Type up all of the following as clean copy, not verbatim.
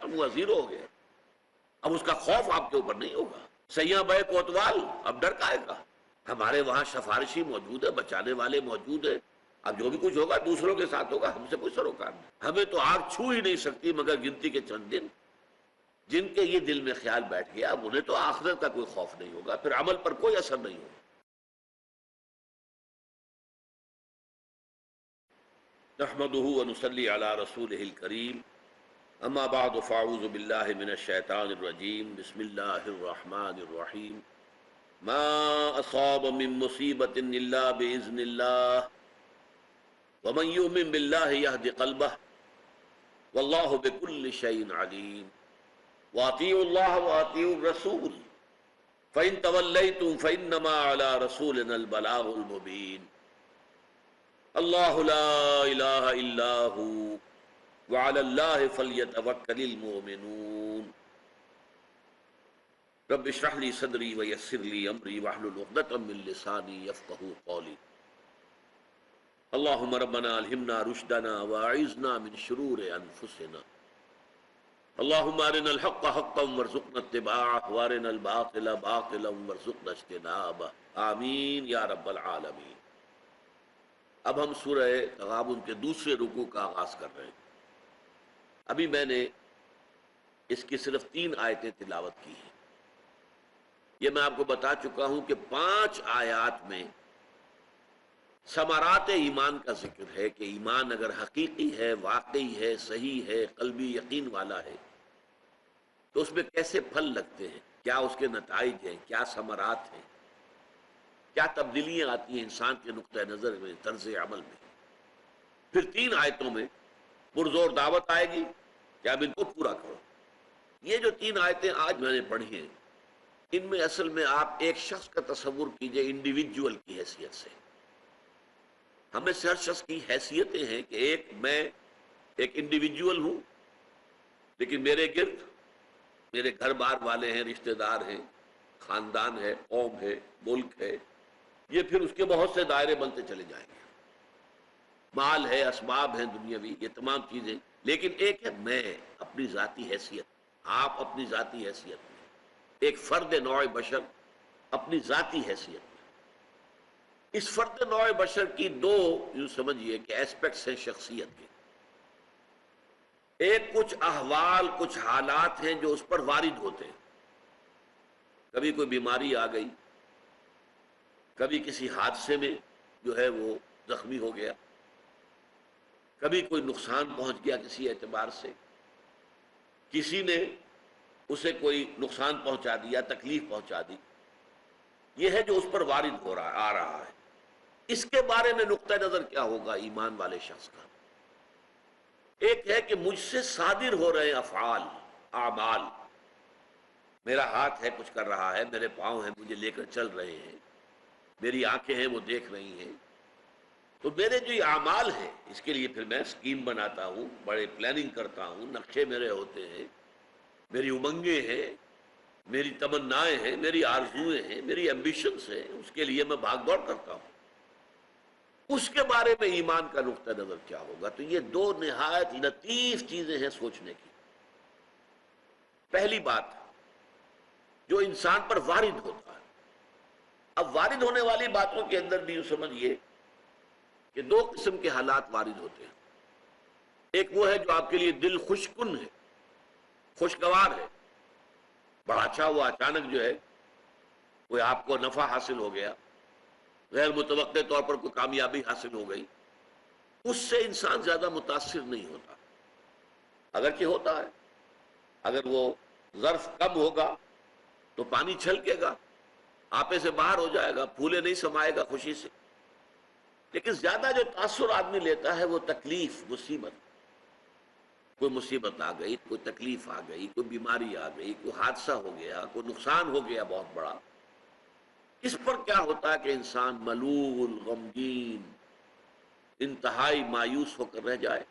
ختم ہوا، زیرو ہو گیا. اب اس کا خوف آپ کے اوپر نہیں ہوگا. سیاں بے کوتوال، اب ڈر کا ہے گا. ہمارے وہاں سفارشی موجود ہے، بچانے والے موجود ہیں. اب جو بھی کچھ ہوگا دوسروں کے ساتھ ہوگا، ہم سے کوئی سروکار نہیں. ہمیں تو آگ چھو ہی نہیں سکتی مگر گنتی کے چند دن. جن کے یہ دل میں خیال بیٹھ گیا اب انہیں تو آخرت کا کوئی خوف نہیں ہوگا، پھر عمل پر کوئی اثر نہیں ہوگا. نحمده ونصلي على رسوله الكريم. اما بعد فاعوذ بالله من الشيطان الرجيم. بسم الله الرحمن الرحيم. ما اصاب من مصيبة الا باذن الله ومن يؤمن بالله يهد قلبه والله بكل شيء عليم. واطيعوا الله واطيعوا الرسول فإن توليتم فإنما على رسولنا البلاغ المبين. اللہ لا الہ الا ہو وعلی اللہ فلیتوکل المؤمنون. رب اشرح لی صدری ویسر لی امری واحلل عقدۃ من لسانی یفقہوا قولی. اللہم ربنا الہمنا رشدنا واعذنا من شرور انفسنا. اللہم ارنا الحق حقا وارزقنا اتباعہ وارنا الباطل باطلا وارزقنا اجتنابہ. آمین یا رب العالمین. اب ہم سورہ تغابن کے دوسرے رکوع کا آغاز کر رہے ہیں. ابھی میں نے اس کی صرف 3 آیتیں تلاوت کی ہیں. یہ میں آپ کو بتا چکا ہوں کہ 5 آیات میں ثمرات ایمان کا ذکر ہے کہ ایمان اگر حقیقی ہے، واقعی ہے، صحیح ہے، قلبی یقین والا ہے تو اس میں کیسے پھل لگتے ہیں، کیا اس کے نتائج ہیں، کیا ثمرات ہیں، کیا تبدیلیاں آتی ہیں انسان کے نقطہ نظر میں، طرز عمل میں. پھر 3 آیتوں میں پرزور دعوت آئے گی کہ اب ان کو پورا کرو. یہ جو 3 آیتیں آج میں نے پڑھی ہیں ان میں اصل میں آپ ایک شخص کا تصور کیجئے انڈیویجول کی حیثیت سے. ہمیں سے ہر شخص کی حیثیتیں ہیں کہ میں ایک انڈیویجول ہوں، لیکن میرے گرد میرے گھر بار والے ہیں، رشتہ دار ہیں، خاندان ہے، قوم ہے، ملک ہے. یہ پھر اس کے بہت سے دائرے بنتے چلے جائیں گے. مال ہے، اسباب ہیں دنیاوی، یہ تمام چیزیں. لیکن ایک ہے میں اپنی ذاتی حیثیت، آپ اپنی ذاتی حیثیت میں، ایک فرد نوع بشر اپنی ذاتی حیثیت میں. اس فرد نوع بشر کی 2 یوں سمجھیے کہ ایسپیکٹس ہیں شخصیت کے. ایک کچھ احوال، کچھ حالات ہیں جو اس پر وارد ہوتے ہیں. کبھی کوئی بیماری آ گئی، کبھی کسی حادثے میں جو ہے وہ زخمی ہو گیا، کبھی کوئی نقصان پہنچ گیا کسی اعتبار سے، کسی نے اسے کوئی نقصان پہنچا دیا، تکلیف پہنچا دی. یہ ہے جو اس پر وارد ہو رہا آ رہا ہے. اس کے بارے میں نقطہ نظر کیا ہوگا ایمان والے شخص کا؟ ایک ہے کہ مجھ سے صادر ہو رہے افعال، اعمال. میرا ہاتھ ہے کچھ کر رہا ہے، میرے پاؤں ہیں مجھے لے کر چل رہے ہیں، میری آنکھیں ہیں وہ دیکھ رہی ہیں. تو میرے جو یہ اعمال ہیں اس کے لیے پھر میں اسکیم بناتا ہوں، بڑے پلاننگ کرتا ہوں، نقشے میرے ہوتے ہیں، میری امنگیں ہیں، میری تمنائیں ہیں، میری آرزویں ہیں، میری ایمبیشنز ہیں، اس کے لیے میں بھاگ دوڑ کرتا ہوں. اس کے بارے میں ایمان کا نقطہ نظر کیا ہوگا؟ تو یہ 2 نہایت لطیف چیزیں ہیں سوچنے کی. پہلی بات جو انسان پر وارد ہوتا ہے. اب وارد ہونے والی باتوں کے اندر بھی یوں سمجھیے کہ 2 قسم کے حالات وارد ہوتے ہیں. ایک وہ ہے جو آپ کے لیے دل خوش کن ہے، خوشگوار ہے، بڑا اچھا ہوا، اچانک جو ہے کوئی آپ کو نفع حاصل ہو گیا، غیر متوقع طور پر کوئی کامیابی حاصل ہو گئی. اس سے انسان زیادہ متاثر نہیں ہوتا، اگرچہ ہوتا ہے. اگر وہ ظرف کم ہوگا تو پانی چھلکے گا، آپے سے باہر ہو جائے گا، پھولے نہیں سمائے گا خوشی سے. لیکن زیادہ جو تاثر آدمی لیتا ہے وہ تکلیف، مصیبت. کوئی مصیبت آ گئی، کوئی تکلیف آ گئی، کوئی بیماری آ گئی، کوئی حادثہ ہو گیا، کوئی نقصان ہو گیا بہت بڑا. اس پر کیا ہوتا ہے کہ انسان ملول، غمگین، انتہائی مایوس ہو کر رہ جائے.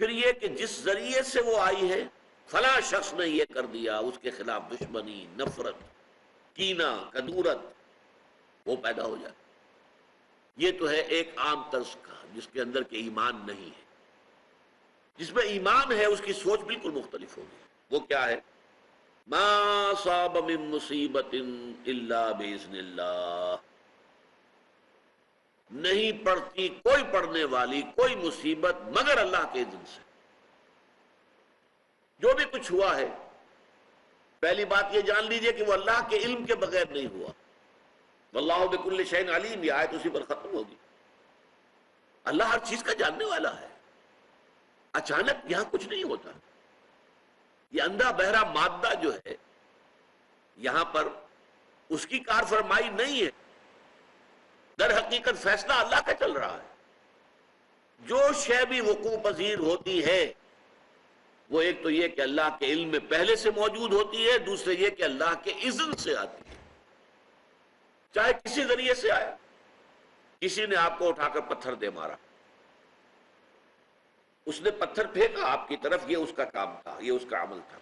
پھر یہ کہ جس ذریعے سے وہ آئی ہے، فلاں شخص نے یہ کر دیا، اس کے خلاف دشمنی، نفرت، کینہ، کدورت وہ پیدا ہو جائے. یہ تو ہے ایک عام طرز کا جس کے اندر کہ ایمان نہیں ہے. جس میں ایمان ہے اس کی سوچ بالکل مختلف ہوگی. وہ کیا ہے؟ ما صاب من مصیبت الا باذن اللہ، نہیں پڑتی کوئی پڑنے والی کوئی مصیبت مگر اللہ کے اذن سے. جو بھی کچھ ہوا ہے، پہلی بات یہ جان لیجئے کہ وہ اللہ کے علم کے بغیر نہیں ہوا. واللہ بکل شیء علیم، یہ آیت اسی پر ختم ہوگی. اللہ ہر چیز کا جاننے والا ہے. اچانک یہاں کچھ نہیں ہوتا. یہ اندھا بہرا مادہ جو ہے یہاں پر اس کی کار فرمائی نہیں ہے، در حقیقت فیصلہ اللہ کا چل رہا ہے. جو شے بھی وقوع پذیر ہوتی ہے وہ ایک تو یہ کہ اللہ کے علم میں پہلے سے موجود ہوتی ہے، دوسرے یہ کہ اللہ کے اذن سے آتی ہے. چاہے کسی ذریعے سے آئے. کسی نے آپ کو اٹھا کر پتھر دے مارا، اس نے پتھر پھینکا آپ کی طرف، یہ اس کا کام تھا، یہ اس کا عمل تھا.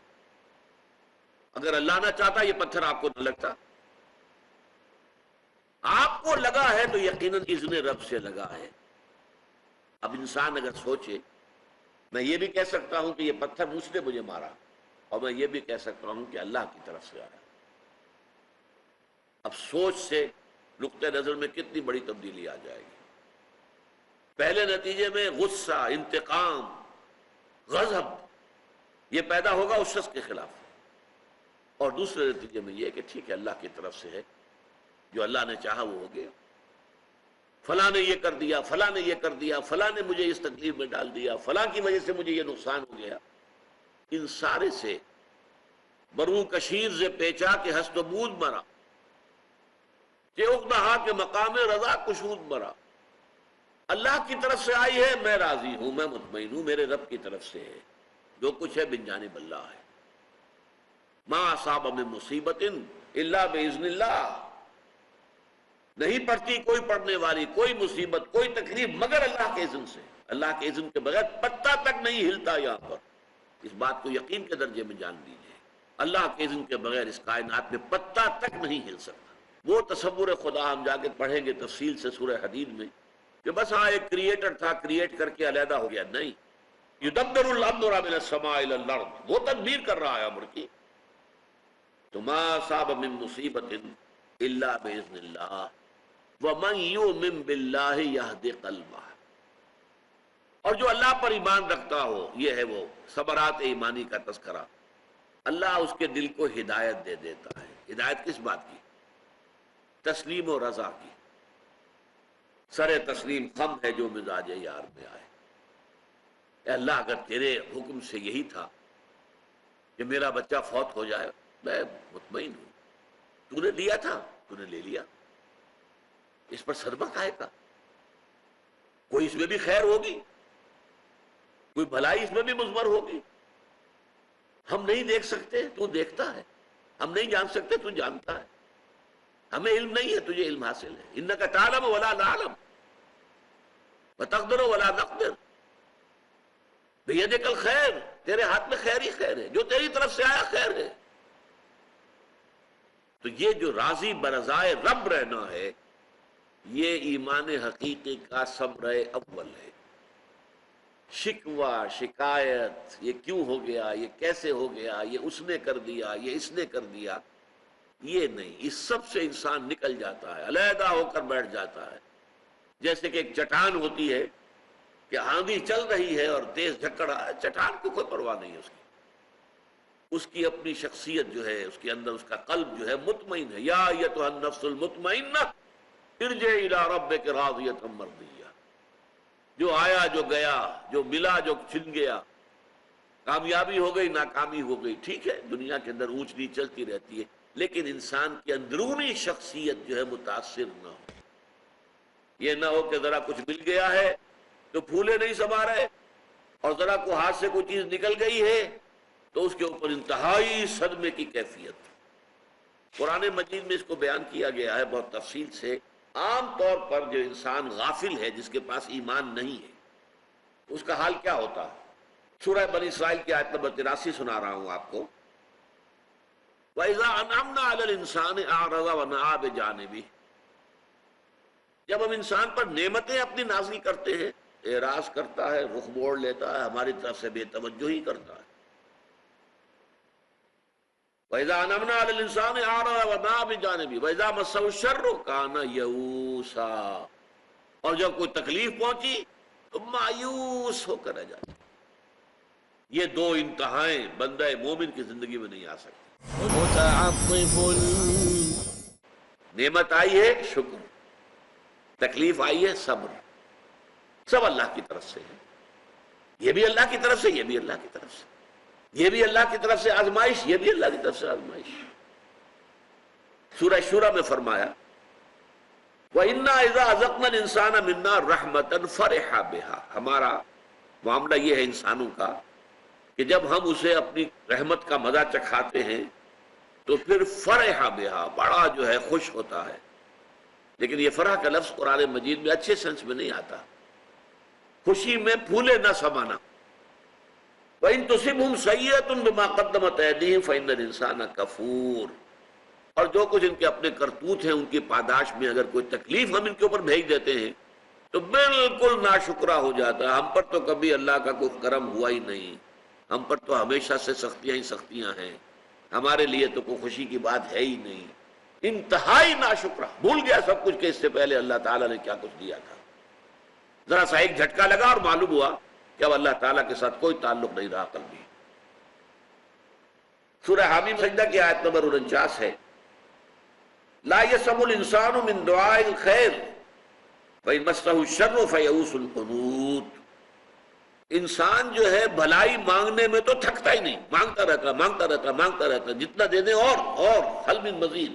اگر اللہ نہ چاہتا یہ پتھر آپ کو نہ لگتا. آپ کو لگا ہے تو یقیناً اذن رب سے لگا ہے. اب انسان اگر سوچے، میں یہ بھی کہہ سکتا ہوں کہ یہ پتھر مجھ نے مجھے مارا، اور میں یہ بھی کہہ سکتا ہوں کہ اللہ کی طرف سے آیا. اب سوچ سے نقطہ نظر میں کتنی بڑی تبدیلی آ جائے گی. پہلے نتیجے میں غصہ، انتقام، غضب یہ پیدا ہوگا اس شخص کے خلاف، اور دوسرے نتیجے میں یہ کہ ٹھیک ہے اللہ کی طرف سے ہے، جو اللہ نے چاہا وہ ہو گیا. فلاں نے یہ کر دیا، فلاں نے یہ کر دیا، فلاں نے مجھے اس تکلیف میں ڈال دیا، فلاں کی وجہ سے مجھے یہ نقصان ہو گیا. ان سارے سے برو کشیر سے پیچا کہ ہست و بود مرا، کہ اقدہا کے مقام رضا کشود مرا. اللہ کی طرف سے آئی ہے، میں راضی ہوں، میں مطمئن ہوں، میرے رب کی طرف سے ہے. جو کچھ ہے من جانب اللہ ہے. ما اصاب من مصیبت الا باذن اللہ، نہیں پڑتی کوئی پڑنے والی کوئی مصیبت کوئی تکلیف مگر اللہ کے اذن سے. اللہ کے اذن کے بغیر پتہ تک نہیں ہلتا. یہاں پر اس بات کو یقین کے درجے میں جان لیجیے، اللہ کے اذن کے بغیر اس کائنات میں پتہ تک نہیں ہل سکتا. وہ تصور خدا ہم جا کے پڑھیں گے تفصیل سے سورہ حدید میں، کہ بس ہاں ایک کریٹر تھا، کریٹ کر کے علیحدہ ہو گیا. نہیں، یدبر الامر من السماء الى الارض، وہ تدبیر کر رہا ہے امر کی. تو ما اصاب من مصیبت الا باذن اللہ وَمَن يُؤْمِن بِاللَّهِ يَهْدِ قَلْبَهُ. اور جو اللہ پر ایمان رکھتا ہو، یہ ہے وہ ثمرات ایمانی کا تذکرہ، اللہ اس کے دل کو ہدایت دے دیتا ہے. ہدایت کس بات کی؟ تسلیم و رضا کی. سر تسلیم خم ہے جو مزاج یار میں آئے. اے اللہ اگر تیرے حکم سے یہی تھا کہ میرا بچہ فوت ہو جائے، میں مطمئن ہوں. تو نے لیا تھا، تو نے لے لیا. اس پر صدمہ کھائے گا. کوئی اس میں بھی خیر ہوگی، کوئی بھلائی اس میں بھی مضمر ہوگی. ہم نہیں دیکھ سکتے، تو دیکھتا ہے. ہم نہیں جان سکتے، تو جانتا ہے. ہمیں علم نہیں ہے، تجھے علم حاصل ہے. انک تعلم ولا نعلم وتقدر ولا نقدر بیدک الخیر، تیرے ہاتھ میں خیر ہی خیر ہے، جو تیری طرف سے آیا خیر ہے. تو یہ جو راضی برضائے رب رہنا ہے، یہ ایمان حقیقی کا ثمرہ اول ہے. شکوہ شکایت، یہ کیوں ہو گیا، یہ کیسے ہو گیا، یہ اس نے کر دیا، یہ اس نے کر دیا، یہ نہیں. اس سب سے انسان نکل جاتا ہے، علیحدہ ہو کر بیٹھ جاتا ہے. جیسے کہ ایک چٹان ہوتی ہے کہ آندھی چل رہی ہے اور تیز جھکڑ ہے، چٹان کو کوئی پرواہ نہیں ہے اس کی. اس کی اپنی شخصیت جو ہے، اس کے اندر اس کا قلب جو ہے مطمئن ہے. یا ایتھا النفس المطمئنہ ارجعی الی ربک راضیۃ مرضیہ. جو آیا جو گیا، جو ملا جو چھن گیا، کامیابی ہو گئی ناکامی ہو گئی، ٹھیک ہے. دنیا کے اندر اونچ نیچ چلتی رہتی ہے، لیکن انسان کی اندرونی شخصیت جو ہے متاثر نہ ہو. یہ نہ ہو کہ ذرا کچھ مل گیا ہے تو پھولے نہیں سما رہے، اور ذرا کو ہاتھ سے کوئی چیز نکل گئی ہے تو اس کے اوپر انتہائی صدمے کی کیفیت. قرآن مجید میں اس کو بیان کیا گیا ہے بہت تفصیل سے. عام طور پر جو انسان غافل ہے، جس کے پاس ایمان نہیں ہے، اس کا حال کیا ہوتا ہے؟ سورہ بنی اسرائیل کی آیت نمبر 83 سنا رہا ہوں آپ کو. وَإِذَا أَنْعَمْنَا عَلَى الْإِنسَانِ أَعْرَضَ وَنَأَىٰ بِجَانِبِهِ. جب ہم انسان پر نعمتیں اپنی نازل کرتے ہیں اعراض کرتا ہے، رخ موڑ لیتا ہے، ہماری طرف سے بے توجہی کرتا ہے۔ وَإِذَا أَنْعَمْنَا عَلَى الْإِنسَانِ أَعْرَضَ وَنَأَىٰ بِجَانِبِهِ وَإِذَا مَسَّهُ الشَّرُّ كَانَ يَئُوسًا، اور جب کوئی تکلیف پہنچی تو مایوس ہو کر رہ جاتا۔ یہ دو انتہائیں بندہ مومن کی زندگی میں نہیں آ سکتی۔ متعطف، نعمت آئی ہے شکر، تکلیف آئی ہے صبر، سب اللہ کی طرف سے ہے۔ یہ بھی اللہ کی طرف سے، یہ بھی اللہ کی طرف سے، یہ بھی اللہ کی طرف سے آزمائش، یہ بھی اللہ کی طرف سے آزمائش۔ سورہ شورى میں فرمایا وَإِنَّا إِذَا أَذَقْنَا الْإِنسَانَ مِنَّا رَحْمَةً فَرِحَ بِهَا، ہمارا معاملہ یہ ہے انسانوں کا کہ جب ہم اسے اپنی رحمت کا مزہ چکھاتے ہیں تو پھر فرح بها، بڑا جو ہے خوش ہوتا ہے۔ لیکن یہ فرح کا لفظ قرآن مجید میں اچھے سینس میں نہیں آتا، خوشی میں پھولے نہ سمانا۔ وَإِن تُصِبْهُمْ سَيِّئَةٌ بِمَا قَدَّمَتْ أَيْدِيهِمْ فَإِنَّ الْإِنسَانَ كَفُورٌ، اور جو کچھ ان کے اپنے کرتوت ہیں ان کی پاداش میں اگر کوئی تکلیف ہم ان کے اوپر بھیج دیتے ہیں تو بالکل ناشکرا ہو جاتا ہے۔ ہم پر تو کبھی اللہ کا کوئی کرم ہوا ہی نہیں، ہم پر تو ہمیشہ سے سختیاں ہی سختیاں ہیں، ہمارے لیے تو کوئی خوشی کی بات ہے ہی نہیں۔ انتہائی ناشکرا، بھول گیا سب کچھ کہ اس سے پہلے اللہ تعالیٰ نے کیا کچھ دیا تھا۔ ذرا سا ایک جھٹکا لگا اور معلوم ہوا کہ اب اللہ تعالیٰ کے ساتھ کوئی تعلق نہیں رہا قلبی۔ سورہ حامیم سجدہ کی آیت نمبر 49 ہے لا يسم الانسان من دعاء الخير فإن مسه الشر فيئوس قنوط، انسان جو ہے بھلائی مانگنے میں تو تھکتا ہی نہیں، مانگتا رہتا مانگتا رہتا مانگتا رہتا، جتنا دے دیں اور حل من مزید،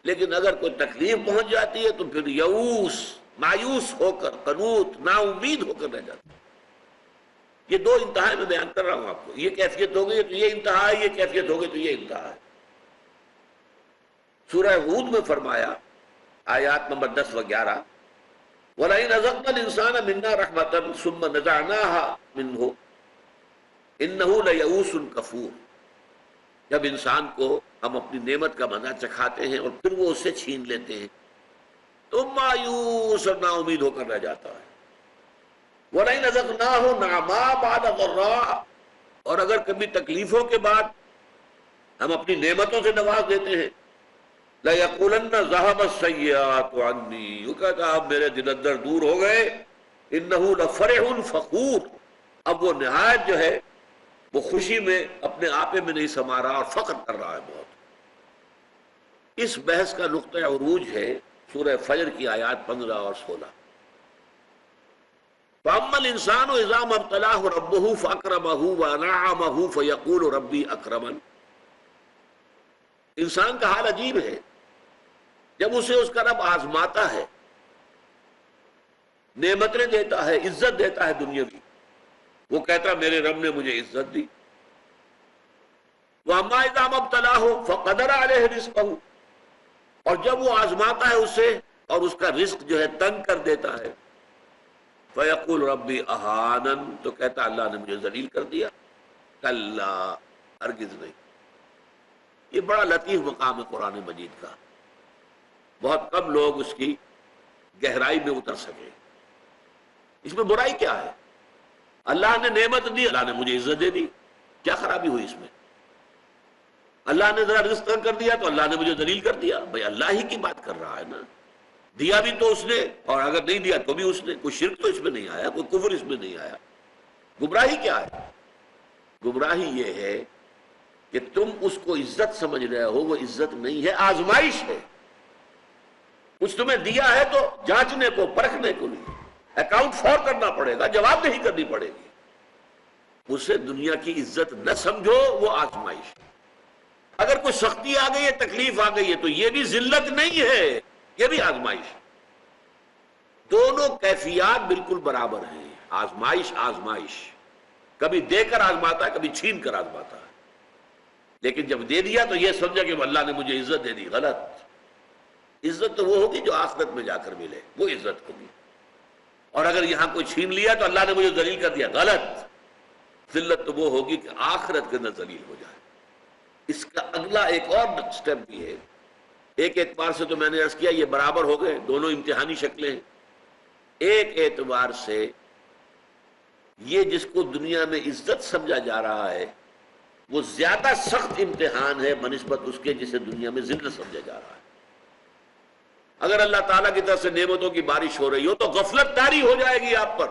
لیکن اگر کوئی تکلیف پہنچ جاتی ہے تو پھر یئوس، مایوس ہو کر، قنوط، نا امید ہو کر رہ جاتا۔ یہ دو انتہائی میں بیان کر رہا ہوں آپ کو، یہ کیفیت ہو گئی تو یہ انتہا ہے، یہ کیفیت ہو گئی تو یہ انتہا ہے۔ سورہ ہود میں فرمایا آیات نمبر 10 و 11 وَلَئِنْ أَذَقْنَا الْإِنسَانَ مِنَّا رَحْمَةً ثُمَّ نَزَعْنَاهَا مِنْهُ إِنَّهُ لَيَئُوسٌ كَفُورٌ، جب انسان کو ہم اپنی نعمت کا مزہ چکھاتے ہیں اور پھر وہ اسے چھین لیتے ہیں تو مایوس اور نا امید ہو کر رہ جاتا ہے۔ وَلَئِنْ أَذَقْنَاهُ نَعْمَاءَ بَعْدَ ضَرَّاءَ، اور اگر کبھی تکلیفوں کے بعد ہم اپنی نعمتوں سے نواز دیتے ہیں لَيَقُولَنَّ ذَهَبَ السَّيِّئَاتُ عَنِّي، وہ کہتا اب میرے دل اندر دور ہو گئے، إِنَّهُ لَفَرِحٌ فَخُورٌ، اب وہ نہایت جو ہے وہ خوشی میں اپنے آپے میں نہیں سما رہا اور فخر کر رہا ہے بہت۔ اس بحث کا نقطہ عروج ہے سورہ فجر کی آیات 15 اور 16 فَأَمَّا الْإِنسَانُ إِذَا مَا ابْتَلَاهُ رَبُّهُ فَأَكْرَمَهُ وَأَنْعَمَهُ فَيَقُولُ رَبِّي أَكْرَمَنِ، انسان کا حال عجیب ہے، جب اسے اس کا رب آزماتا ہے، نعمتیں دیتا ہے، عزت دیتا ہے دنیاوی، وہ کہتا ہے میرے رب نے مجھے عزت دی۔ وَأَمَّا إِذَا مَا ابْتَلَاهُ فَقَدَرَ عَلَيْهِ رِزْقَهُ، اور جب وہ آزماتا ہے اسے اور اس کا رزق جو ہے تنگ کر دیتا ہے فَيَقُولُ رَبِّي أَهَانَنِ، تو کہتا اللہ نے مجھے ذلیل کر دیا۔ کلا، ہرگز نہیں۔ یہ بڑا لطیف مقام ہے قرآن مجید کا، بہت کم لوگ اس کی گہرائی میں اتر سکے۔ اس میں برائی کیا ہے؟ اللہ نے نعمت دی، اللہ نے مجھے عزت دے دی، کیا خرابی ہوئی اس میں؟ اللہ نے ذرا رزق کر دیا تو اللہ نے مجھے ذلیل کر دیا، بھئی اللہ ہی کی بات کر رہا ہے نا، دیا بھی تو اس نے اور اگر نہیں دیا تو بھی اس نے، کوئی شرک تو اس میں نہیں آیا، کوئی کفر اس میں نہیں آیا۔ گمراہی کیا ہے؟ گمراہی یہ ہے کہ تم اس کو عزت سمجھ رہے ہو، وہ عزت نہیں ہے، آزمائش ہے۔ کچھ تمہیں دیا ہے تو جانچنے کو، پرکھنے کو نہیں، اکاؤنٹ فور کرنا پڑے گا، جواب نہیں کرنی پڑے گی۔ اسے دنیا کی عزت نہ سمجھو، وہ آزمائش ہے۔ اگر کوئی سختی آ گئی ہے، تکلیف آ گئی ہے تو یہ بھی ذلت نہیں ہے، یہ بھی آزمائش ہے۔ دونوں کیفیات بالکل برابر ہیں، آزمائش آزمائش، کبھی دے کر آزماتا ہے، کبھی چھین کر آزماتا ہے۔ لیکن جب دے دیا تو یہ سمجھا کہ اللہ نے مجھے عزت دے دی، غلط۔ عزت تو وہ ہوگی جو آخرت میں جا کر ملے، وہ عزت ہوگی، اور اگر یہاں کوئی چھین لیا تو اللہ نے مجھے ذلیل کر دیا، غلط۔ ذلت تو وہ ہوگی کہ آخرت کے اندر ذلیل ہو جائے۔ اس کا اگلا ایک اور سٹیپ بھی ہے، ایک اعتبار سے تو میں نے عرض کیا یہ برابر ہو گئے، دونوں امتحانی شکلیں ہیں۔ ایک اعتبار سے یہ جس کو دنیا میں عزت سمجھا جا رہا ہے وہ زیادہ سخت امتحان ہے بنسبت اس کے جسے دنیا میں ذلت سمجھا جا رہا ہے۔ اگر اللہ تعالیٰ کی طرف سے نعمتوں کی بارش ہو رہی ہو تو غفلت طاری ہو جائے گی آپ پر۔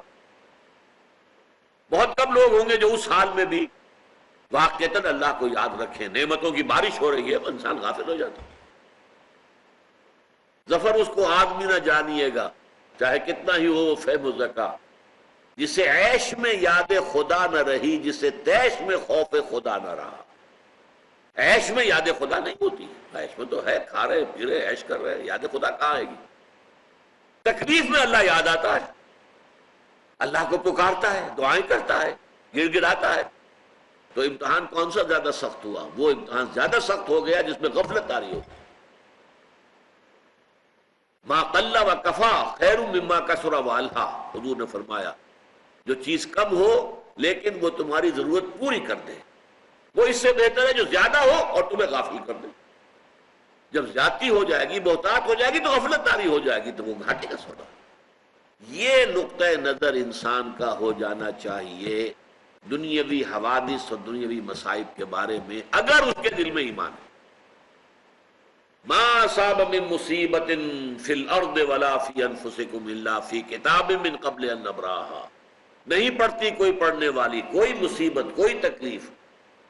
بہت کم لوگ ہوں گے جو اس حال میں بھی واقعتاً اللہ کو یاد رکھیں۔ نعمتوں کی بارش ہو رہی ہے انسان غافل ہو جاتا ہے۔ ظفر اس کو آدمی نہ جانیے گا چاہے کتنا ہی ہو فہم و ذکا، جسے عیش میں یاد خدا نہ رہی، جسے تیش میں خوف خدا نہ رہا۔ عیش میں یاد خدا نہیں ہوتی، عیش میں تو ہے کھا رہے پی رہے عیش کر رہے، یاد خدا کہاں آئے گی؟ تکلیف میں اللہ یاد آتا ہے، اللہ کو پکارتا ہے، دعائیں کرتا ہے، گر گراتا ہے۔ تو امتحان کون سا زیادہ سخت ہوا؟ وہ امتحان زیادہ سخت ہو گیا جس میں غفلت طاری ہو۔ ما قل و کفا خیر مما کثر و الہا، حضور نے فرمایا جو چیز کم ہو لیکن وہ تمہاری ضرورت پوری کر دے وہ اس سے بہتر ہے جو زیادہ ہو اور تمہیں غافل کر دے۔ جب زیادتی ہو جائے گی، بہتات ہو جائے گی تو غفلت طاری ہو جائے گی، تو وہ گھاٹے کا سودا۔ یہ نقطہ نظر انسان کا ہو جانا چاہیے دنیاوی حوادث اور دنیاوی مصائب کے بارے میں، اگر اس کے دل میں ایمان ہے۔ ما اصاب من مصیبت فی الارض ولا فی انفسکم الا فی کتاب من قبل ان نبراہا، نہیں پڑتی کوئی پڑھنے والی کوئی مصیبت کوئی تکلیف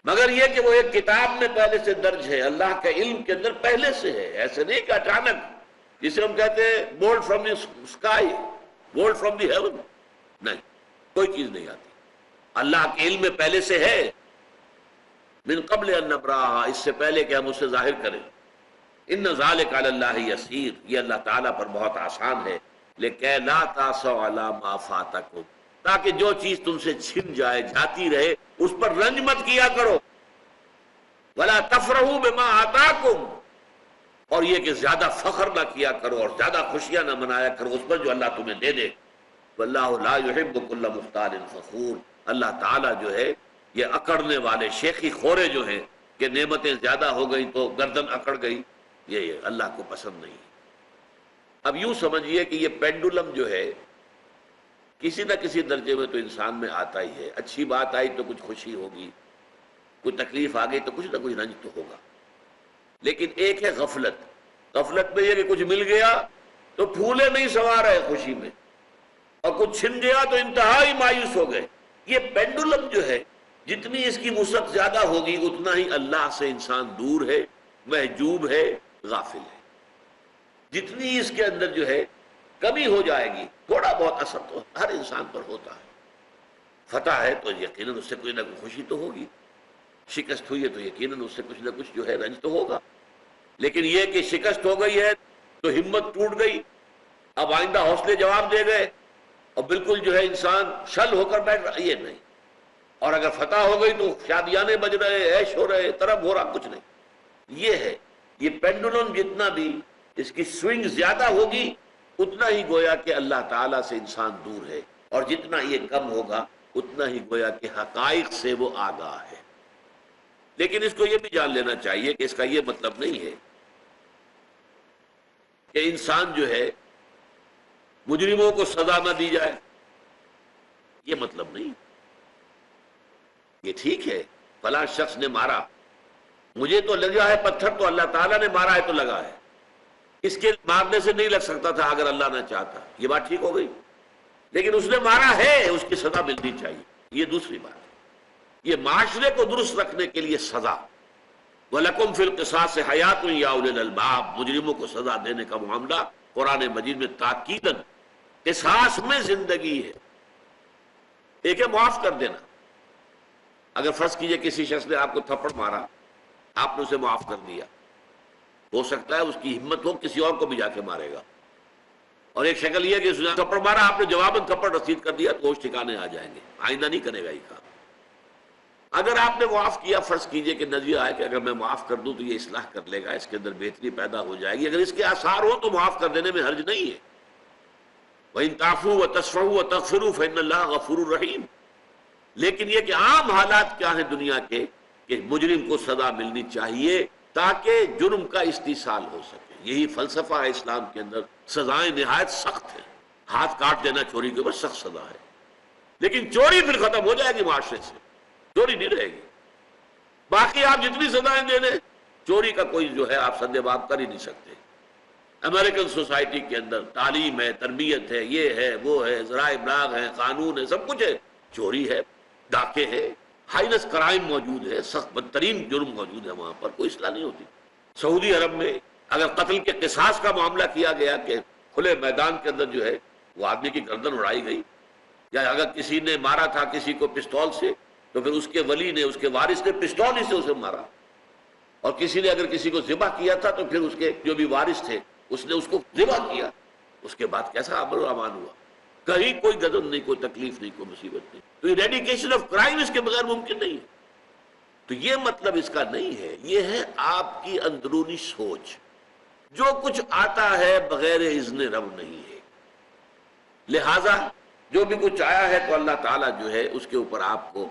مگر یہ کہ وہ ایک کتاب میں پہلے سے درج ہے، اللہ کے علم کے اندر پہلے سے ہے۔ ایسے نہیں کہ اچانک، جسے ہم کہتے ہیں bolt from the sky, bolt from the heaven, نہیں، کوئی چیز نہیں آتی، اللہ کے علم میں پہلے سے ہے۔ من قبل ان نبراہا، اس سے پہلے کہ ہم اسے ظاہر کریں۔ ان ذالک علی اللہ یسیر، یہ اللہ تعالیٰ پر بہت آسان ہے۔ لکہ لا تاسوا علی ما فاتکم، تاکہ جو چیز تم سے چھن جائے جاتی رہے اس پر رنج مت کیا کرو۔ ولا تفرحوا بما آتاکم، اور یہ کہ زیادہ فخر نہ کیا کرو اور زیادہ خوشیاں نہ منایا کرو اس پر جو اللہ تمہیں دے دے۔ واللہ لا یحب کل مختال فخور، اللہ تعالیٰ جو ہے یہ اکڑنے والے شیخی خورے جو ہیں کہ نعمتیں زیادہ ہو گئی تو گردن اکڑ گئی، یہ اللہ کو پسند نہیں۔ اب یوں سمجھیے کہ یہ پینڈولم جو ہے کسی نہ کسی درجے میں تو انسان میں آتا ہی ہے۔ اچھی بات آئی تو کچھ خوشی ہوگی، کوئی تکلیف آ گئی تو کچھ نہ کچھ رنج تو ہوگا، لیکن ایک ہے غفلت۔ غفلت میں یہ کہ کچھ مل گیا تو پھولے نہیں سنوار رہے خوشی میں، اور کچھ چھن گیا تو انتہائی مایوس ہو گئے۔ یہ پینڈولم جو ہے جتنی اس کی وسعت زیادہ ہوگی اتنا ہی اللہ سے انسان دور ہے، محجوب ہے، غافل ہے۔ جتنی اس کے اندر جو ہے کمی ہو جائے گی، تھوڑا بہت اثر تو ہر انسان پر ہوتا ہے۔ فتح ہے تو یقیناً اس سے کوئی نہ کوئی خوشی تو ہوگی، شکست ہوئی ہے تو یقیناً اس سے کچھ نہ کچھ جو ہے رنج تو ہوگا۔ لیکن یہ کہ شکست ہو گئی ہے تو ہمت ٹوٹ گئی، اب آئندہ حوصلے جواب دے گئے اور بالکل جو ہے انسان شل ہو کر بیٹھ رہا، یہ نہیں۔ اور اگر فتح ہو گئی تو شادیانے بج رہے، عیش ہو رہے، طرب ہو رہا، کچھ نہیں۔ یہ ہے یہ پینڈولم، جتنا بھی اس کی سوئنگ زیادہ ہوگی اتنا ہی گویا کہ اللہ تعالیٰ سے انسان دور ہے، اور جتنا یہ کم ہوگا اتنا ہی گویا کہ حقائق سے وہ آگاہ ہے۔ لیکن اس کو یہ بھی جان لینا چاہیے کہ اس کا یہ مطلب نہیں ہے کہ انسان جو ہے مجرموں کو سزا نہ دی جائے، یہ مطلب نہیں۔ یہ ٹھیک ہے فلاں شخص نے مارا، مجھے تو لگا ہے پتھر تو اللہ تعالیٰ نے مارا ہے تو لگا ہے، اس کے مارنے سے نہیں لگ سکتا تھا اگر اللہ نہ چاہتا، یہ بات ٹھیک ہو گئی۔ لیکن اس نے مارا ہے، اس کی سزا ملنی چاہیے، یہ دوسری بات ہے۔ یہ معاشرے کو درست رکھنے کے لیے سزا، وَلَكُمْ فِي الْقِصَاصِ حَيَاتٌ يَا أُولِي الْأَلْبَابِ، مجرموں کو سزا دینے کا معاملہ قرآن مجید میں تاکیداً قصاص میں زندگی ہے۔ ایک ہے معاف کر دینا، اگر فرض کیجئے کسی شخص نے آپ کو تھپڑ مارا، آپ نے اسے معاف کر دیا، ہو سکتا ہے اس کی ہمت ہو کسی اور کو بھی جا کے مارے گا، اور ایک شکل یہ کہ اس نے تھپڑ مارا، آپ نے جواباً تھپڑ رسید کر دیا تو ہوش ٹھکانے آ جائیں گے، آئندہ نہیں کرے گا یہ کام۔ اگر آپ نے معاف کیا، فرض کیجئے کہ نظریہ آئے کہ اگر میں معاف کر دوں تو یہ اصلاح کر لے گا، اس کے اندر بہتری پیدا ہو جائے گی، اگر اس کے آثار ہو تو معاف کر دینے میں حرج نہیں ہے۔ وَإِن تَعْفُوا وَتَصْفَحُوا وَتَغْفِرُوا فَإِنَّ اللَّهَ غَفُورٌ رَحِيمٌ۔ لیکن یہ کہ عام حالات کیا ہیں دنیا کے کہ مجرم کو سزا ملنی چاہیے تاکہ جرم کا استئصال ہو سکے، یہی فلسفہ ہے اسلام کے اندر۔ سزائیں نہایت سخت ہیں، ہاتھ کاٹ دینا چوری کے اوپر سخت سزا ہے، لیکن چوری پھر ختم ہو جائے گی معاشرے سے، چوری نہیں رہے گی. باقی آپ جتنی سزائیں دے دیں، چوری کا کوئی جو ہے آپ سد باب کر ہی نہیں سکتے. امریکن سوسائٹی کے اندر تعلیم ہے، تربیت ہے، یہ ہے وہ ہے، ذرائع ابلاغ ہے، قانون ہے، سب کچھ ہے. چوری ہے، ڈاکے ہے، ہائنس کرائم موجود ہے، سخت بدترین جرم موجود ہے، وہاں پر کوئی اصلاح نہیں ہوتی. سعودی عرب میں اگر قتل کے قصاص کا معاملہ کیا گیا کہ کھلے میدان کے اندر جو ہے وہ آدمی کی گردن اڑائی گئی، یا اگر کسی نے مارا تھا کسی کو پستول سے تو پھر اس کے ولی نے، اس کے وارث نے پستول ہی سے اسے مارا، اور کسی نے اگر کسی کو ذبح کیا تھا تو پھر اس کے جو بھی وارث تھے اس نے اس کو ذبح کیا. اس کے بعد کیسا عمل و امان ہوا؟ کہیں کوئی غضب نہیں، کوئی تکلیف نہیں، کوئی مصیبت نہیں. تو ایریڈیکیشن آف کرائم اس کے بغیر ممکن نہیں ہے. تو یہ مطلب اس کا نہیں ہے، یہ ہے آپ کی اندرونی سوچ. جو کچھ آتا ہے بغیر اذن رب نہیں ہے، لہذا جو بھی کچھ آیا ہے تو اللہ تعالیٰ جو ہے اس کے اوپر آپ کو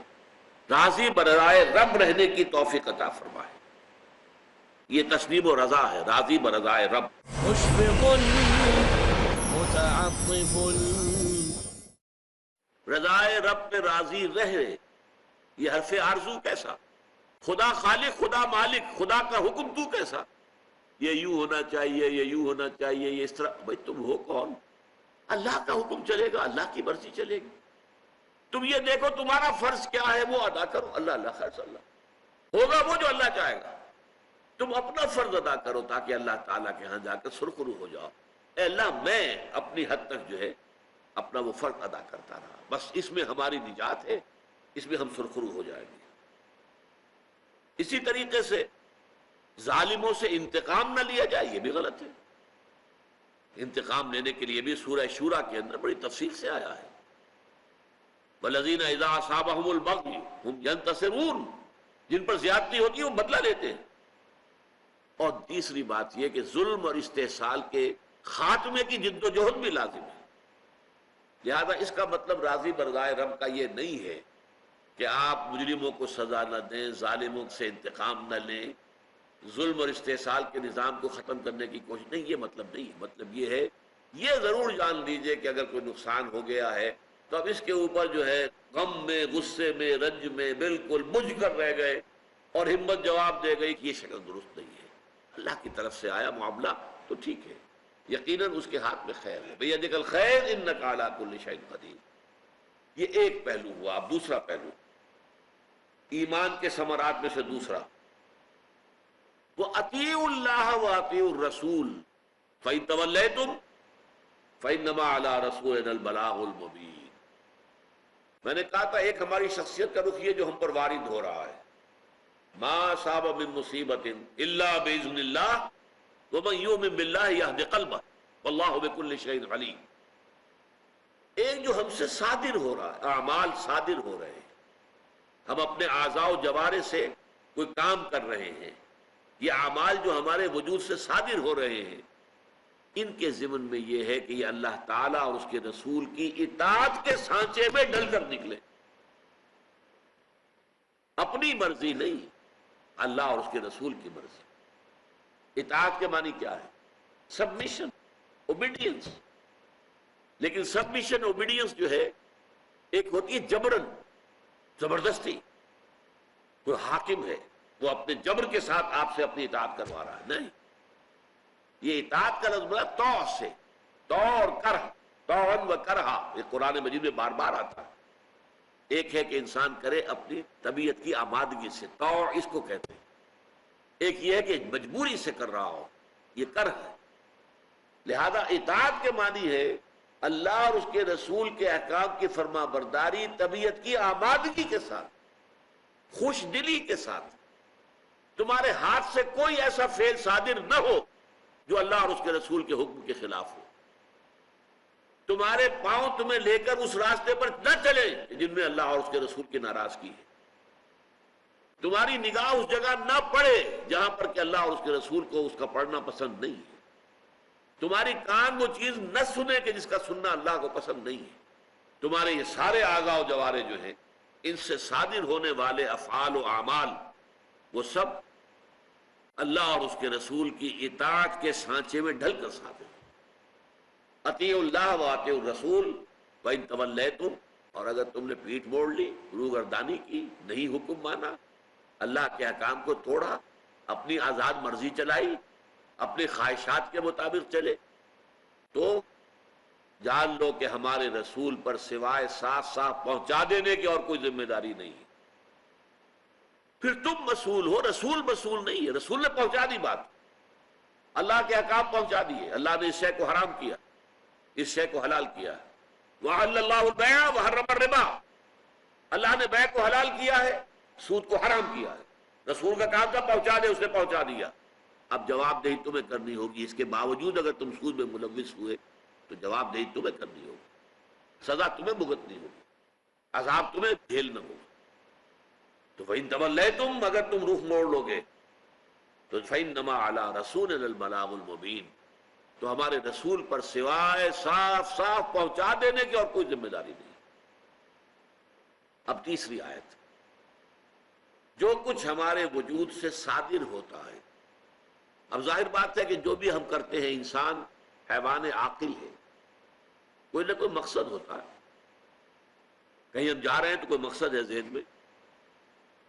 راضی برائے رب رہنے کی توفیق عطا فرمائے. یہ تسلیم و رضا ہے، راضی برضائے رب. مشفق متعطف رضائے رب پہ راضی رہے، یہ حرف آرزو کیسا؟ خدا خالق، خدا مالک، خدا کا حکم تو کیسا؟ یہ یوں ہونا چاہیے، یہ یوں ہونا چاہیے، یہ اس طرح. بھائی تم ہو کون؟ اللہ کا حکم چلے گا، اللہ کی مرضی چلے گی. تم یہ دیکھو تمہارا فرض کیا ہے وہ ادا کرو، اللہ اللہ خیر صلی اللہ ہوگا وہ جو اللہ چاہے گا. تم اپنا فرض ادا کرو تاکہ اللہ تعالیٰ کے ہاں جا کر سرخرو ہو جاؤ. اے اللہ میں اپنی حد تک جو ہے اپنا وہ فرض ادا کرتا رہا، بس اس میں ہماری نجات ہے، اس میں ہم سرخرو ہو جائیں گے. اسی طریقے سے ظالموں سے انتقام نہ لیا جائے، یہ بھی غلط ہے. انتقام لینے کے لیے بھی سورہ شورى کے اندر بڑی تفصیل سے آیا ہے. وَالَّذِينَ إِذَا أَصَابَهُمُ الْبَغْيُ هُمْ يَنتَصِرُونَ، جن پر زیادتی ہوتی ہے وہ بدلہ لیتے ہیں. اور تیسری بات یہ کہ ظلم اور استحصال کے خاتمے کی جد و جہد بھی لازم ہے. لہذا اس کا مطلب راضی برضائے رب کا یہ نہیں ہے کہ آپ مجرموں کو سزا نہ دیں، ظالموں سے انتقام نہ لیں، ظلم اور استحصال کے نظام کو ختم کرنے کی کوشش نہیں. یہ مطلب نہیں ہے. مطلب یہ ہے، یہ ضرور جان لیجئے کہ اگر کوئی نقصان ہو گیا ہے تو اب اس کے اوپر جو ہے غم میں، غصے میں، رنج میں بالکل بجھ کر رہ گئے اور ہمت جواب دے گئی کہ یہ شکل درست نہیں ہے. اللہ کی طرف سے آیا معاملہ تو ٹھیک ہے، یقیناً اس کے ہاتھ میں خیر ہے. بِیَدِکَ الْخَیرُ إِنَّکَ عَلیٰ کُلِّ شَیْءٍ قدیر. یہ ایک پہلو ہوا. اب دوسرا پہلو ایمان کے ثمرات میں سے دوسرا، وَأَطِیعُوا اللَّهَ وَأَطِیعُوا الرَّسُولَ فَإِن تَوَلَّیْتُمْ فَإِنَّمَا عَلَىٰ رَسُولِنَا الْبَلَاغُ الْمُبِینُ. میں نے کہا تھا ایک ہماری شخصیت کا رخ یہ جو ہم پر وارد ہو رہا ہے، ما صاب من مصیبت الا باذن اللہ ومن یؤمن باللہ یہد قلبہ واللہ بکل شیء علیم. ایک جو ہم سے صادر ہو رہا ہے، اعمال صادر ہو رہے ہیں، ہم اپنے اعضاء و جوارح سے کوئی کام کر رہے ہیں، یہ اعمال جو ہمارے وجود سے صادر ہو رہے ہیں، ان کے ضمن میں یہ ہے کہ یہ اللہ تعالیٰ اور اس کے رسول کی اطاعت کے سانچے میں ڈل کر نکلے، اپنی مرضی نہیں، اللہ اور اس کے رسول کی مرضی. اطاعت کے معنی کیا ہے؟ Submission, obedience. لیکن سبمیشن اوبیڈینس جو ہے ایک ہوتی ہے جبرن، زبردستی. کوئی حاکم ہے وہ اپنے جبر کے ساتھ آپ سے اپنی اطاعت کروا رہا ہے، نہیں. یہ اطاعت کا لفظ تو سے، تو اور کرہ، توعن و کرہا، یہ قرآن مجید میں بار بار آتا ہے. ایک ہے کہ انسان کرے اپنی طبیعت کی آمادگی سے، تو اس کو کہتے ہیں. ایک یہ ہے کہ مجبوری سے کر رہا ہو، یہ کرہ ہے. لہذا اطاعت کے معنی ہے اللہ اور اس کے رسول کے احکام کی فرما برداری طبیعت کی آمادگی کے ساتھ، خوش دلی کے ساتھ. تمہارے ہاتھ سے کوئی ایسا فعل صادر نہ ہو جو اللہ اور اس کے رسول کے حکم کے خلاف ہو. تمہارے پاؤں تمہیں لے کر اس راستے پر نہ چلے جن میں اللہ اور اس کے رسول کی ناراضگی ہے. تمہاری نگاہ اس جگہ نہ پڑے جہاں پر کہ اللہ اور اس کے رسول کو اس کا پڑھنا پسند نہیں ہے. تمہاری کان وہ چیز نہ سنے کہ جس کا سننا اللہ کو پسند نہیں ہے. تمہارے یہ سارے اعضاء و جوارح جو ہیں، ان سے صادر ہونے والے افعال و اعمال وہ سب اللہ اور اس کے رسول کی اطاعت کے سانچے میں ڈھل کر صادر. اطیعوا اللہ و اطیعوا الرسول وان تولیتم اور اگر تم نے پیٹھ موڑ لی، روگردانی کی، نہیں حکم مانا، اللہ کے احکام کو توڑا، اپنی آزاد مرضی چلائی، اپنی خواہشات کے مطابق چلے، تو جان لو کہ ہمارے رسول پر سوائے صاف صاف پہنچا دینے کی اور کوئی ذمہ داری نہیں ہے۔ پھر تم مسئول ہو، رسول مسئول نہیں ہے، رسول نے پہنچا دی بات، اللہ کے احکام پہنچا دیے، اللہ نے اس شے کو حرام کیا، اس شے کو حلال کیا۔ وَأَحَلَّ اللَّهُ الْبَيْعَ وَحَرَّمَ الرِّبَا، اللہ نے بیع کو حلال کیا ہے، سود کو حرام کیا ہے۔ رسول کا کام تھا پہنچا دے، اس نے پہنچا دیا۔ اب جواب دہی تمہیں کرنی ہوگی، اس کے باوجود اگر تم سود میں ملوث ہوئے تو جواب دہی تمہیں کرنی ہوگی، سزا تمہیں بھگتنی ہوگی، عذاب تمہیں جھیلنا ہوگا۔ تو فَإِن تَوَلَّيْتُمْ، اگر تم رخ موڑ لو گے تو فَإِنَّمَا عَلَىٰ رَسُولِنَا الْبَلَاغُ الْمُبِينُ، تو ہمارے رسول پر سوائے صاف صاف پہنچا دینے کی اور کوئی ذمہ داری نہیں۔ اب تیسری آیت، جو کچھ ہمارے وجود سے صادر ہوتا ہے، اب ظاہر بات ہے کہ جو بھی ہم کرتے ہیں، انسان حیوان عاقل ہے، کوئی نہ کوئی مقصد ہوتا ہے، کہیں ہم جا رہے ہیں تو کوئی مقصد ہے ذہن میں،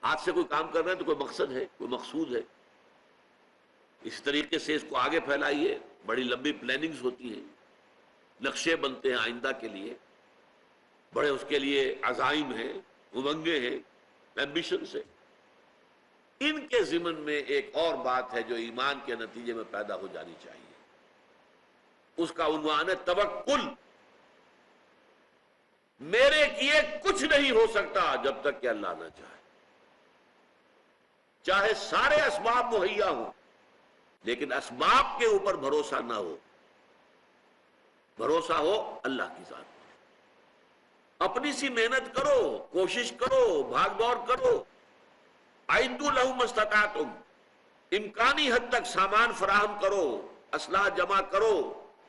ہاتھ سے کوئی کام کر رہے ہیں تو کوئی مقصد ہے، کوئی مقصود ہے۔ اس طریقے سے اس کو آگے پھیلائیے، بڑی لمبی پلاننگز ہوتی ہیں، نقشے بنتے ہیں آئندہ کے لیے، بڑے اس کے لیے عزائم ہیں، امنگیں ہیں، ایمبیشنز ہیں۔ ان کے ضمن میں ایک اور بات ہے جو ایمان کے نتیجے میں پیدا ہو جانی چاہیے، اس کا عنوان ہے توکل۔ میرے کیے کچھ نہیں ہو سکتا جب تک کہ اللہ نہ چاہے، چاہے سارے اسباب مہیا ہوں، لیکن اسباب کے اوپر بھروسہ نہ ہو، بھروسہ ہو اللہ کی ذات پر۔ اپنی سی محنت کرو، کوشش کرو، بھاگ دوڑ کرو، اعدوا لهم ما استطعتم، امکانی حد تک سامان فراہم کرو، اسلحہ جمع کرو،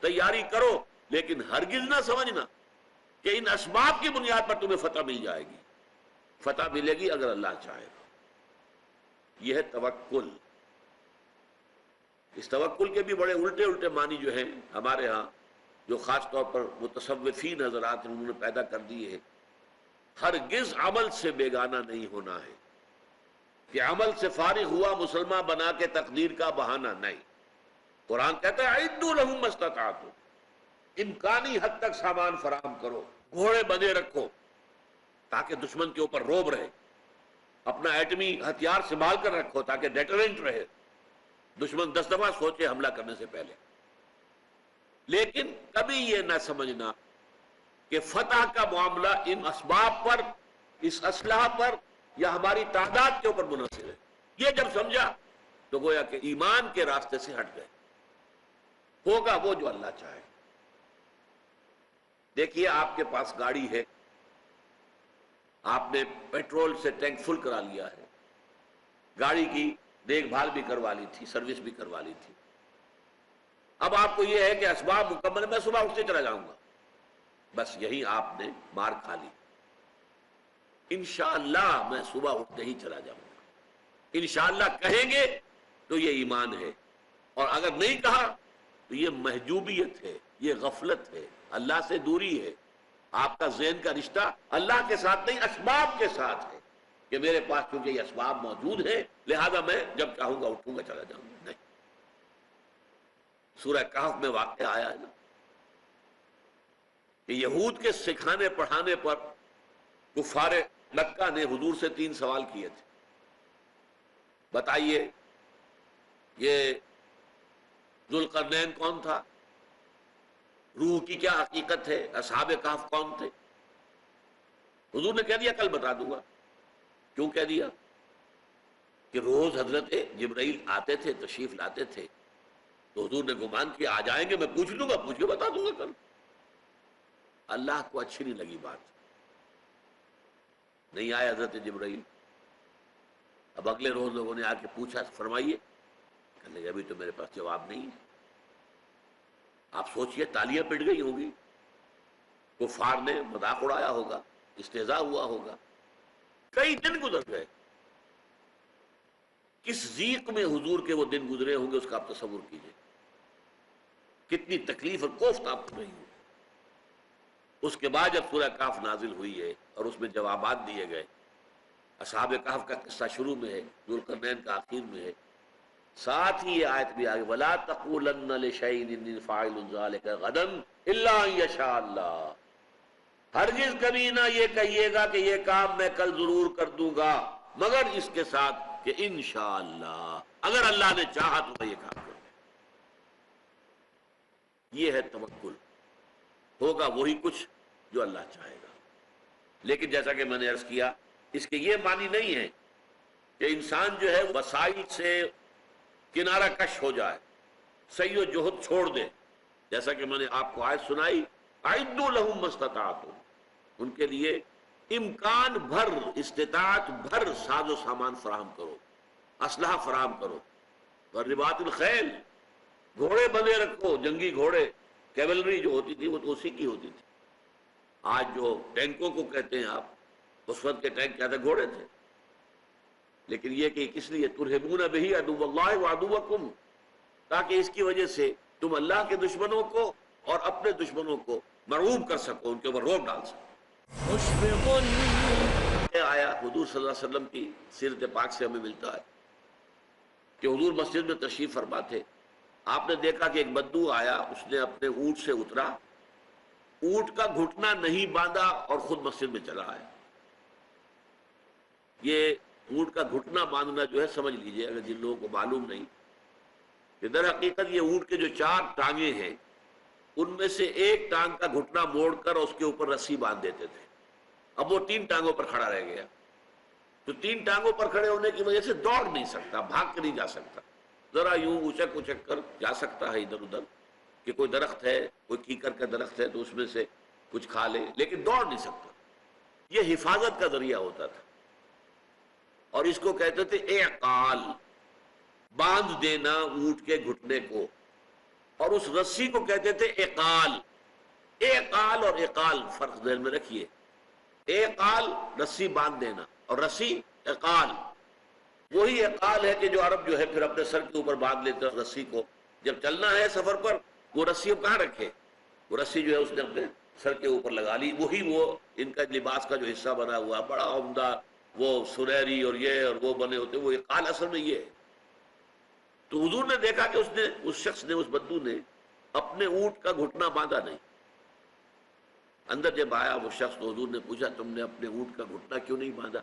تیاری کرو، لیکن ہرگز نہ سمجھنا کہ ان اسباب کی بنیاد پر تمہیں فتح مل جائے گی۔ فتح ملے گی اگر اللہ چاہے گا۔ یہ ہے توکل۔ اس توکل کے بھی بڑے الٹے الٹے معنی جو ہیں ہمارے ہاں، جو خاص طور پر متصوفین حضرات انہوں نے پیدا کر دیے ہیں۔ ہرگز عمل سے بیگانہ نہیں ہونا ہے، کہ عمل سے فارغ ہوا مسلمان بنا کے تقدیر کا بہانہ نہیں۔ قرآن کہتا ہے اعدوا لهم ما استطعتم، امکانی حد تک سامان فراہم کرو، گھوڑے بندے رکھو تاکہ دشمن کے اوپر روب رہے، اپنا ایٹمی ہتھیار سنبھال کر رکھو تاکہ ڈیٹرنٹ رہے، دشمن 10 دفعہ سوچے حملہ کرنے سے پہلے۔ لیکن کبھی یہ نہ سمجھنا کہ فتح کا معاملہ ان اسباب پر، اس اسلحہ پر یا ہماری تعداد کے اوپر منحصر ہے۔ یہ جب سمجھا تو گویا کہ ایمان کے راستے سے ہٹ گئے۔ ہوگا وہ جو اللہ چاہے۔ دیکھیے آپ کے پاس گاڑی ہے، آپ نے پیٹرول سے ٹینک فل کرا لیا ہے، گاڑی کی دیکھ بھال بھی کروا لی تھی، سروس بھی کروا لی تھی، اب آپ کو یہ ہے کہ اسباب مکمل ہے، میں صبح اٹھتے چلا جاؤں گا، بس یہی آپ نے مار کھا لی۔ انشاءاللہ میں صبح اٹھتے ہی چلا جاؤں گا، انشاءاللہ کہیں گے تو یہ ایمان ہے، اور اگر نہیں کہا تو یہ محجوبیت ہے، یہ غفلت ہے، اللہ سے دوری ہے۔ آپ کا ذہن کا رشتہ اللہ کے ساتھ نہیں، اسباب کے ساتھ ہے، کہ میرے پاس کیونکہ یہ اسباب موجود ہیں لہذا میں جب چاہوں گا اٹھوں گا چلا جاؤں گا۔ نہیں، سورہ کہف میں واقعہ آیا ہے نا کہ یہود کے سکھانے پڑھانے پر کفار مکہ نے حضور سے 3 سوال کیے تھے، بتائیے یہ ذوالقرنین کون تھا، روح کی کیا حقیقت ہے، اصحاب کہف کون تھے؟ حضور نے کہہ دیا کل بتا دوں گا۔ کیوں کہہ دیا؟ کہ روز حضرت جبرائیل آتے تھے، تشریف لاتے تھے، تو حضور نے گمان کیا آ جائیں گے، میں پوچھ لوں گا، پوچھ کے بتا دوں گا کل۔ اللہ کو اچھی نہیں لگی بات، نہیں آئے حضرت جبرائیل۔ اب اگلے روز لوگوں نے آ کے پوچھا، فرمائیے، کہنے لگے ابھی تو میرے پاس جواب نہیں ہے۔ آپ سوچئے تالیاں پٹ گئی ہوں گی، کفار نے مذاق اڑایا ہوگا، استہزاء ہوا ہوگا، کئی دن گزر گئے۔ کس ضیق میں حضور کے وہ دن گزرے ہوں گے اس کا آپ تصور کیجئے، کتنی تکلیف اور کوفت آپ کو رہی ہوں۔ اس کے بعد جب سورہ کہف نازل ہوئی ہے اور اس میں جوابات دیے گئے، اصحاب کہف کا قصہ شروع میں ہے، ذوالقرنین کا آخر میں ہے، ساتھ ہی یہ آیت بھی آگے وَلَا تَقُولَنَّ لِشَيْءٍ إِنِّي فَاعِلٌ ذَلِكَ غَدًا إِلَّا أَن يَشَاءَ اللَّهُ، ہرگز کبھی نہ یہ کہیے گا کہ یہ کام میں کل ضرور کر دوں گا، مگر اس کے ساتھ کہ انشاءاللہ اگر اللہ نے چاہا تو میں یہ کام کروں۔ یہ ہے توکل، ہوگا وہی کچھ جو اللہ چاہے گا۔ لیکن جیسا کہ میں نے عرض کیا، اس کے یہ معنی نہیں ہے کہ انسان جو ہے وسائل سے کنارہ کش ہو جائے، سعی و جہد چھوڑ دے، جیسا کہ میں نے آپ کو آیت سنائی اعدوا لهم ما استطعتم، ان کے لیے امکان بھر، استطاعت بھر ساز و سامان فراہم کرو، اسلحہ فراہم کرو، رباط الخیل، گھوڑے بندے رکھو، جنگی گھوڑے، کیولری جو ہوتی تھی وہ تو اسی کی ہوتی تھی۔ آج جو ٹینکوں کو کہتے ہیں آپ، اس وقت کے ٹینک کیا تھے؟ گھوڑے تھے۔ لیکن یہ کہ کس لیے ترہبون بہ عدو اللہ وعدوکم، تاکہ اس کی وجہ سے تم اللہ کے دشمنوں کو اور اپنے دشمنوں کو مرعوب کر سکو، ان کے اوپر روب ڈال سکو۔ آیا حضور صلی اللہ علیہ وسلم کی سیرت پاک سے ہمیں ملتا ہے کہ حضور مسجد میں تشریف فرما تھے، آپ نے دیکھا کہ ایک بدو آیا، اس نے اپنے اونٹ سے اترا، اونٹ کا گھٹنا نہیں باندھا اور خود مسجد میں چلا آیا۔ یہ اونٹ کا گھٹنا باندھنا جو ہے، سمجھ لیجئے اگر جن لوگوں کو معلوم نہیں، کہ در حقیقت یہ اونٹ کے جو 4 ٹانگیں ہیں، ان میں سے ایک ٹانگ کا گھٹنا موڑ کر اس کے اوپر رسی باندھ دیتے تھے۔ اب وہ 3 ٹانگوں پر کھڑا رہ گیا، تو 3 ٹانگوں پر کھڑے ہونے کی وجہ سے دوڑ نہیں سکتا، بھاگ کے نہیں جا سکتا، ذرا یوں اچک اچک کر جا سکتا ہے ادھر ادھر، کہ کوئی درخت ہے، کوئی کیکر کا درخت ہے تو اس میں سے کچھ کھا لے، لیکن دوڑ نہیں سکتا۔ یہ حفاظت کا ذریعہ ہوتا تھا، اور اس کو کہتے تھے اعقال، باندھ دینا اونٹ کے گھٹنے کو، اور اس رسی کو کہتے تھے اقال۔ اقال اور اقال فرق ذہن میں رکھیے، اقال رسی باندھ دینا، اور رسی اقال، وہی اقال ہے کہ جو عرب جو ہے پھر اپنے سر کے اوپر باندھ لیتے ہیں رسی کو، جب چلنا ہے سفر پر وہ رسی کہاں رکھے، وہ رسی جو ہے اس نے اپنے سر کے اوپر لگا لی، وہی وہ ان کا لباس کا جو حصہ بنا ہوا بڑا عمدہ، وہ سنہری اور یہ اور وہ بنے ہوتے، وہ اقال اصل میں یہ ہے۔ تو حضور نے دیکھا کہ اس شخص نے، اس بدو نے اپنے اونٹ کا گھٹنا باندھا نہیں۔ اندر جب آیا وہ شخص تو حضور نے پوچھا تم نے اپنے اونٹ کا گھٹنا کیوں نہیں باندھا؟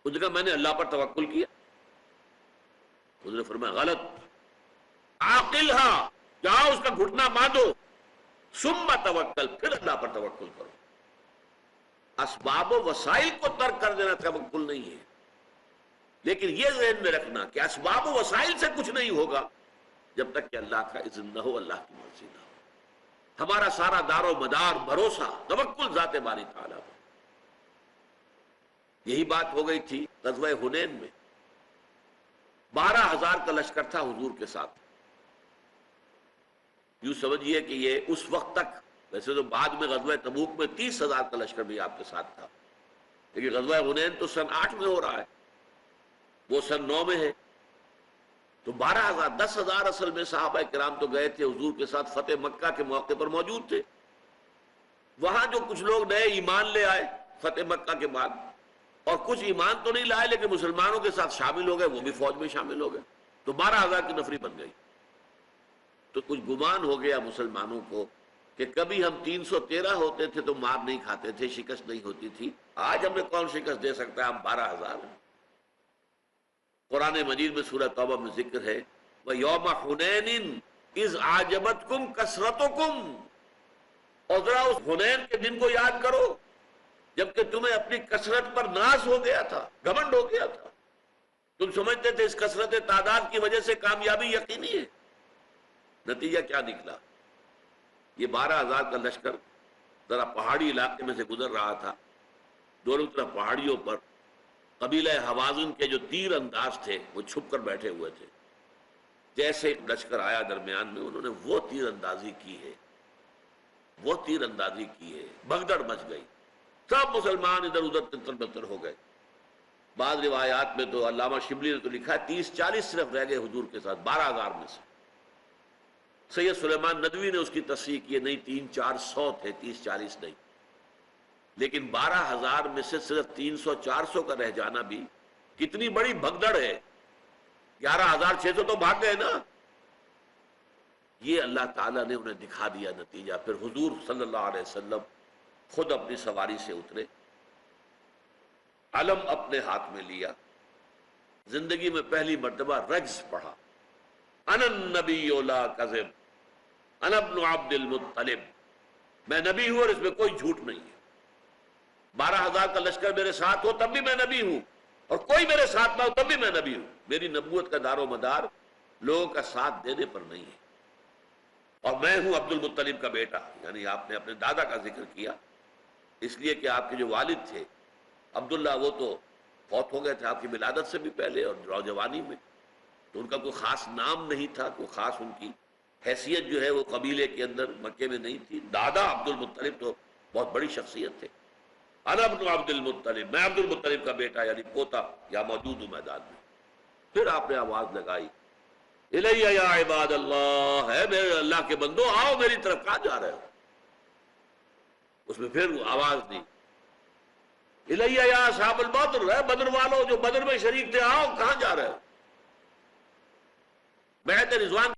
اس نے کہا میں نے اللہ پر توکل کیا۔ حضور نے فرمایا غلط، عاقلھا، جاؤ اس کا گھٹنا باندھو، ثم توکل، پھر اللہ پر توکل کرو۔ اسباب و وسائل کو ترک کر دینا توکل نہیں ہے، لیکن یہ ذہن میں رکھنا کہ اسباب و وسائل سے کچھ نہیں ہوگا جب تک کہ اللہ کا اذن نہ ہو، اللہ کی مرضی نہ ہو۔ ہمارا سارا دار و مدار، بھروسہ، توکل ذات باری تعالیٰ پر۔ یہی بات ہو گئی تھی غزوہ حنین میں، 12,000 کا لشکر تھا حضور کے ساتھ۔ یوں سمجھیے کہ یہ اس وقت تک، ویسے تو بعد میں غزوہ تبوک میں 30,000 کا لشکر بھی آپ کے ساتھ تھا، لیکن غزوہ حنین تو سن 8 میں ہو رہا ہے، وہ سن 9 میں ہے، تو 12,000، 10,000 اصل میں صحابہ کرام تو گئے تھے حضور کے ساتھ، فتح مکہ کے موقع پر موجود تھے۔ وہاں جو کچھ لوگ نئے ایمان لے آئے فتح مکہ کے بعد، اور کچھ ایمان تو نہیں لائے لیکن مسلمانوں کے ساتھ شامل ہو گئے، وہ بھی فوج میں شامل ہو گئے، تو 12,000 کی نفری بن گئی۔ تو کچھ گمان ہو گیا مسلمانوں کو کہ کبھی ہم 313 ہوتے تھے تو مار نہیں کھاتے تھے، شکست نہیں ہوتی تھی، آج ہمیں کون شکست دے سکتا ہے، ہم 12,000 ہیں۔ قرآن مجید میں سورہ توبہ میں ذکر ہے وَيَوْمَ حُنَيْنٍ إِذْ أَعْجَبَتْكُمْ كَثْرَتُكُمْ، اور ذرا اس حنین کے دن کو یاد کرو جبکہ تمہیں اپنی کثرت پر ناز ہو گیا تھا، گھمنڈ ہو گیا تھا، تم سمجھتے تھے اس کثرت تعداد کی وجہ سے کامیابی یقینی ہے۔ نتیجہ کیا نکلا؟ یہ 12,000 کا لشکر ذرا پہاڑی علاقے میں سے گزر رہا تھا، دونوں طرف پہاڑیوں پر قبیلہ حوازن کے جو تیر انداز تھے وہ چھپ کر بیٹھے ہوئے تھے۔ جیسے لشکر آیا درمیان میں، انہوں نے وہ تیر اندازی کی ہے، وہ تیر اندازی کی ہے، بھگدڑ مچ گئی، سب مسلمان ادھر ادھر تتر بتر ہو گئے۔ بعض روایات میں تو علامہ شبلی نے تو لکھا ہے 30-40 صرف رہ گئے حضور کے ساتھ 12,000 میں سے۔ سید سلیمان ندوی نے اس کی تصحیح کی، نہیں 300-400 تھے، 30-40 نہیں، لیکن 12,000 میں سے صرف 300-400 کا رہ جانا بھی کتنی بڑی بھگدڑ ہے۔ 11,600 تو بھاگ گئے نا۔ یہ اللہ تعالیٰ نے انہیں دکھا دیا نتیجہ۔ پھر حضور صلی اللہ علیہ وسلم خود اپنی سواری سے اترے، علم اپنے ہاتھ میں لیا، زندگی میں پہلی مرتبہ رجز پڑھا، انا النبی لا کذب، انا ابن عبد المطلب، میں نبی ہوں اور اس میں کوئی جھوٹ نہیں ہے۔ 12,000 کا لشکر میرے ساتھ ہو تب بھی میں نبی ہوں، اور کوئی میرے ساتھ نہ ہو تب بھی میں نبی ہوں۔ میری نبوت کا دار و مدار لوگوں کا ساتھ دینے پر نہیں ہے، اور میں ہوں عبد المطلب کا بیٹا۔ یعنی آپ نے اپنے دادا کا ذکر کیا، اس لیے کہ آپ کے جو والد تھے عبداللہ، وہ تو فوت ہو گئے تھے آپ کی ولادت سے بھی پہلے اور نوجوانی میں، تو ان کا کوئی خاص نام نہیں تھا، کوئی خاص ان کی حیثیت جو ہے وہ قبیلے کے اندر مکے میں نہیں تھی۔ دادا عبد المطلب تو بہت بڑی شخصیت تھے۔ انا ابن عبد المطلب، میں عبد المطلب کا بیٹا یعنی پوتا، یا موجود ہوں میدان میں۔ پھر آپ نے آواز لگائی، الیہ یا عباد اللہ، ہے میرے اللہ کے بندو آؤ میری طرف، کہاں جا رہے ہو؟ اس میں پھر آواز دی، الیہ یا اصحاب البدر، ہے بدر والو جو بدر میں شریک تھے، آؤ کہاں جا رہے ہو؟ بیعت رضوان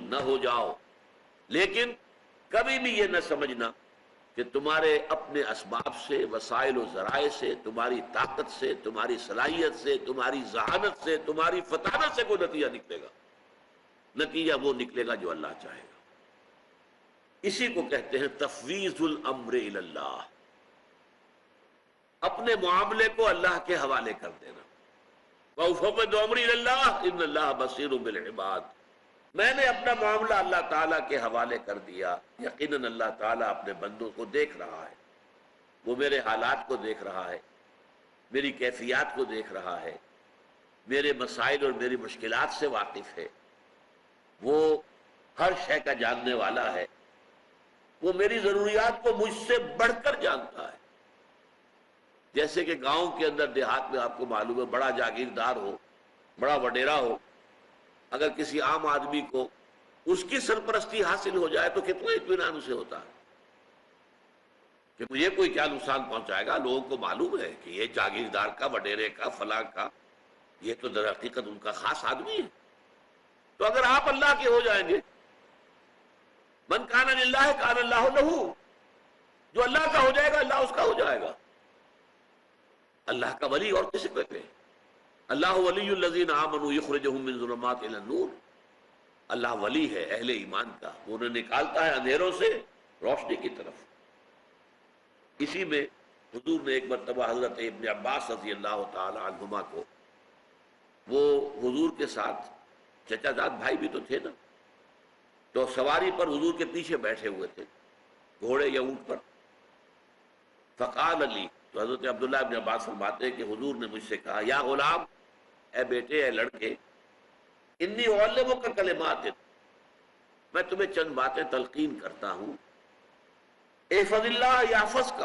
نہ ہو جاؤ، لیکن کبھی بھی یہ نہ سمجھنا کہ تمہارے اپنے اسباب سے، وسائل و ذرائع سے، تمہاری طاقت سے، تمہاری صلاحیت سے، تمہاری ذہانت سے، تمہاری فطانت سے کوئی نتیجہ نکلے گا۔ نتیجہ وہ نکلے گا جو اللہ چاہے گا۔ اسی کو کہتے ہیں تفویض الامر الی اللہ، اپنے معاملے کو اللہ کے حوالے کر دینا۔ وَأُفَوِّضُ أَمْرِي إِلَى اللَّهِ إِنَّ اللَّهَ بَصِيرٌ بِالْعِبَادِ، میں نے اپنا معاملہ اللہ تعالیٰ کے حوالے کر دیا، یقیناً اللہ تعالیٰ اپنے بندوں کو دیکھ رہا ہے، وہ میرے حالات کو دیکھ رہا ہے، میری کیفیات کو دیکھ رہا ہے، میرے مسائل اور میری مشکلات سے واقف ہے، وہ ہر شے کا جاننے والا ہے، وہ میری ضروریات کو مجھ سے بڑھ کر جانتا ہے۔ جیسے کہ گاؤں کے اندر دیہات میں آپ کو معلوم ہے، بڑا جاگیردار ہو، بڑا وڈیرا ہو، اگر کسی عام آدمی کو اس کی سرپرستی حاصل ہو جائے تو کتنا اطمینان اسے ہوتا ہے کہ مجھے کوئی کیا نقصان پہنچائے گا۔ لوگوں کو معلوم ہے کہ یہ جاگیردار کا، وڈیرے کا، فلاں کا، یہ تو در حقیقت ان کا خاص آدمی ہے۔ تو اگر آپ اللہ کے ہو جائیں گے، من کان للہ کان اللہ لہ، جو اللہ کا ہو جائے گا اللہ اس کا ہو جائے گا۔ اللہ کا ولی اور کسی کو کہتے ہیں، اللہ ولی الذین آمنوا یخرجہم من ظلمات الی النور، اللہ ولی ہے اہل ایمان کا، وہ انہیں نکالتا ہے اندھیروں سے روشنی کی طرف۔ اسی میں حضور نے ایک مرتبہ حضرت ابن عباس رضی اللہ تعالی عنہما کو، وہ حضور کے ساتھ چچا زاد بھائی بھی تو تھے نا، تو سواری پر حضور کے پیچھے بیٹھے ہوئے تھے، گھوڑے یا اونٹ پر۔ فقال علی، تو حضرت عبداللہ ابن عباس فرماتے ہیں کہ حضور نے مجھ سے کہا، یا غلام، اے بیٹے، اے لڑکے، انی اعلمک کلمات، میں تمہیں چند باتیں تلقین کرتا ہوں، احفظ اللہ یحفظک،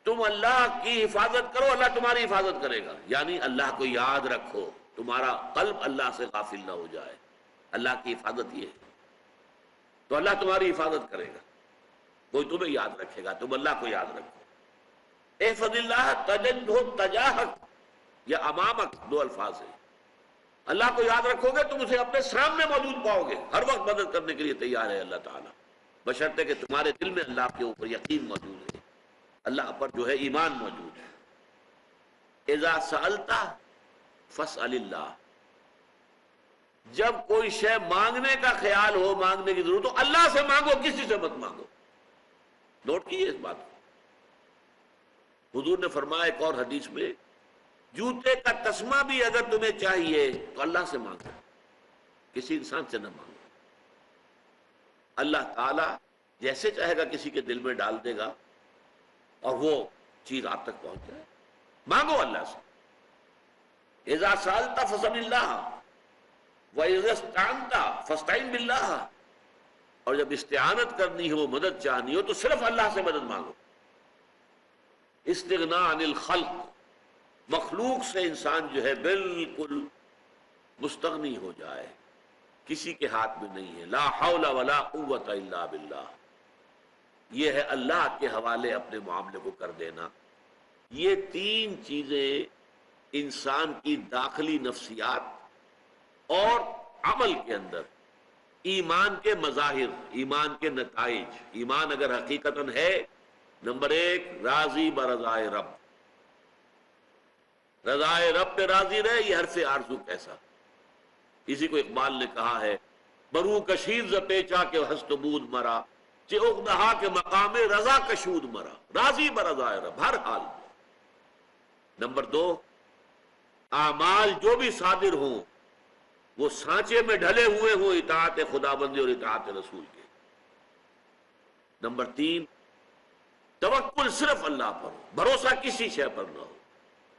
تم اللہ کی حفاظت کرو اللہ تمہاری حفاظت کرے گا، یعنی اللہ کو یاد رکھو، تمہارا قلب اللہ سے غافل نہ ہو جائے، اللہ کی حفاظت یہ ہے، تو اللہ تمہاری حفاظت کرے گا، کوئی تمہیں یاد رکھے گا، تم اللہ کو یاد رکھو۔ احفظ اللہ تجدہ تجاہک، یا امامک، دو الفاظ ہیں، اللہ کو یاد رکھو گے تم اسے اپنے سامنے موجود پاؤ گے، ہر وقت مدد کرنے کے لیے تیار ہے اللہ تعالیٰ، بشرطے کہ تمہارے دل میں اللہ کے اوپر یقین موجود ہے، اللہ پر جو ہے ایمان موجود ہے۔ اذا سألت فاسأل اللہ، جب کوئی شے مانگنے کا خیال ہو، مانگنے کی ضرورت ہو، اللہ سے مانگو، کسی سے مت مانگو۔ نوٹ کیجیے اس بات کو۔ حضور نے فرمایا ایک اور حدیث میں، جوتے کا تسمہ بھی اگر تمہیں چاہیے تو اللہ سے مانگو، کسی انسان سے نہ مانگو۔ اللہ تعالیٰ جیسے چاہے گا کسی کے دل میں ڈال دے گا اور وہ چیز آپ تک پہنچ جائے۔ مانگو اللہ سے۔ اذا سألت فاسأل اللہ وَإِذَا اسْتَعَنْتَ فَاسْتَعِنْ بِاللَّهِ، اور جب استعانت کرنی ہو، مدد چاہنی ہو، تو صرف اللہ سے مدد مانگو۔ استغناء عن الخلق، مخلوق سے انسان جو ہے بالکل مستغنی ہو جائے، کسی کے ہاتھ میں نہیں ہے، لا حول ولا قوت الا باللہ، یہ ہے اللہ کے حوالے اپنے معاملے کو کر دینا۔ یہ تین چیزیں انسان کی داخلی نفسیات اور عمل کے اندر ایمان کے مظاہر، ایمان کے نتائج۔ ایمان اگر حقیقتاً ہے، نمبر ایک، راضی برضائے رب، رضائے رب پہ راضی رہے، یہ حرف آرزو کیسا۔ اسی کو اقبال نے کہا ہے، برو کشید ز پیچا کے ہست بود مرا، چہ اغدہا کے مقام رضا کشود مرا، راضی برضائے رب ہر حال میں۔ نمبر دو، اعمال جو بھی صادر ہوں وہ سانچے میں ڈھلے ہوئے ہوں اطاعت خدا بندی اور اطاعت رسول کے۔ نمبر تین، توکل صرف اللہ پر ہو، بھروسہ کسی شے پر نہ ہو،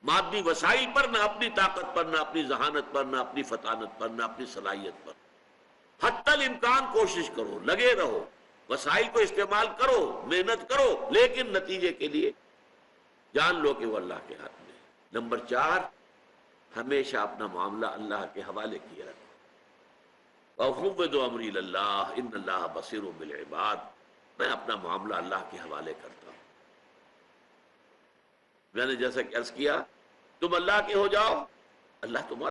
مادی وسائل پر نہ، اپنی طاقت پر نہ، اپنی ذہانت پر نہ، اپنی فطانت پر نہ، اپنی صلاحیت پر۔ حتی الامکان کوشش کرو، لگے رہو، وسائل کو استعمال کرو، محنت کرو، لیکن نتیجے کے لیے جان لو کہ وہ اللہ کے ہاتھ میں۔ نمبر چار، ہمیشہ اپنا معاملہ اللہ کے حوالے کیے رکھو۔ وَأُفَوِّضُ أَمْرِي إِلَى اللَّهِ إِنَّ اللَّهَ بَصِيرٌ بِالْعِبَادِ، میں اپنا معاملہ اللہ کے حوالے کرتا ہوں۔ میں نے جیسا کہ عرض کیا، تم اللہ کے ہو جاؤ، اللہ تمہارا